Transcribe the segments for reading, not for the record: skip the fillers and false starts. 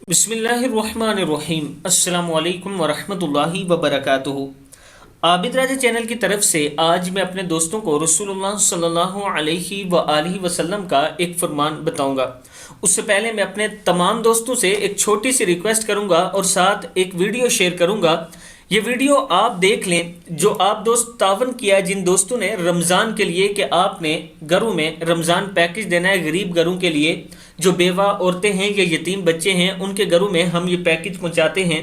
बिस्मिल्लाहिर्रहमानिर्रहीम। अस्सलामु अलैकुम वरहमतुल्लाहि वबरकातुहू। आबिद राजा चैनल की तरफ से आज मैं अपने दोस्तों को रसूलुल्लाह सल्लल्लाहु अलैहि वआलिहि वसल्लम का एक फरमान बताऊंगा। उससे पहले मैं अपने तमाम दोस्तों से एक छोटी सी रिक्वेस्ट करूंगा और साथ एक वीडियो शेयर करूंगा। ये वीडियो आप देख लें जो आप दोस्त तावन किया जिन दोस्तों ने रमज़ान के लिए कि आपने घरों में रमज़ान पैकेज देना है गरीब घरों के लिए, जो बेवा औरतें हैं या यतीम बच्चे हैं उनके घरों में हम ये पैकेज पहुंचाते हैं,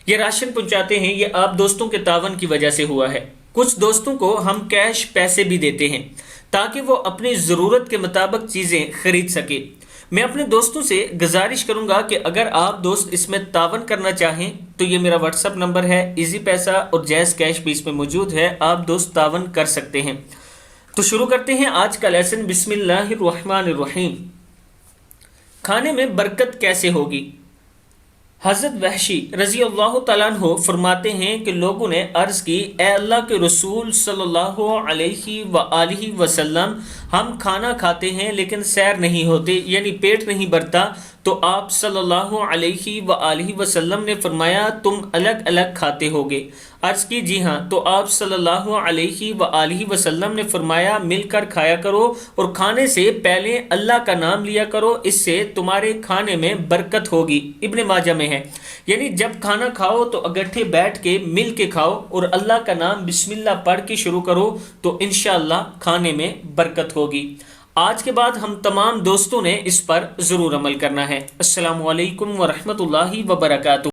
ये राशन पहुंचाते हैं, ये आप दोस्तों के तावन की वजह से हुआ है। कुछ दोस्तों को हम कैश पैसे भी देते हैं ताकि वो अपनी ज़रूरत के मुताबिक चीज़ें खरीद सके। मैं अपने दोस्तों से गुजारिश करूंगा कि अगर आप दोस्त इसमें तावन करना चाहें तो ये मेरा व्हाट्सअप नंबर है, इजी पैसा और जैज़ कैश भी इसमें मौजूद है, आप दोस्त तावन कर सकते हैं। तो शुरू करते हैं आज का लेसन। बिस्मिल्लाहिर्रहमानिर्रहीम। खाने में बरकत कैसे होगी? हज़रत वहशी रज़ी अल्लाह तआला अन्हु फरमाते हैं कि लोगों ने अर्ज़ की, ए अल्लाह के रसूल सल्लल्लाहु अलैहि वआलिहि वसल्लम, हम खाना खाते हैं लेकिन सैर नहीं होते, यानी पेट नहीं भरता। तो आप सल्लल्लाहु अलैहि वआलिहि वसल्लम ने फरमाया तुम अलग अलग खाते होगे। अर्ज़ की जी हाँ। तो आप सल्लल्लाहु अलैहि वआलिहि वसल्लम ने फरमाया मिलकर खाया करो और खाने से पहले अल्लाह का नाम लिया करो, इससे तुम्हारे खाने में बरकत होगी। इब्ने माजा में है, यानी जब खाना खाओ तो इकट्ठे बैठ के मिल के खाओ और अल्लाह का नाम बिस्मिल्लाह पढ़ के शुरू करो तो इंशाअल्लाह खाने में बरकत होगी। आज के बाद हम तमाम दोस्तों ने इस पर ज़रूर अमल करना है। अस्सलामु अलैकुम वरहमतुल्लाहि वबरकातुहू।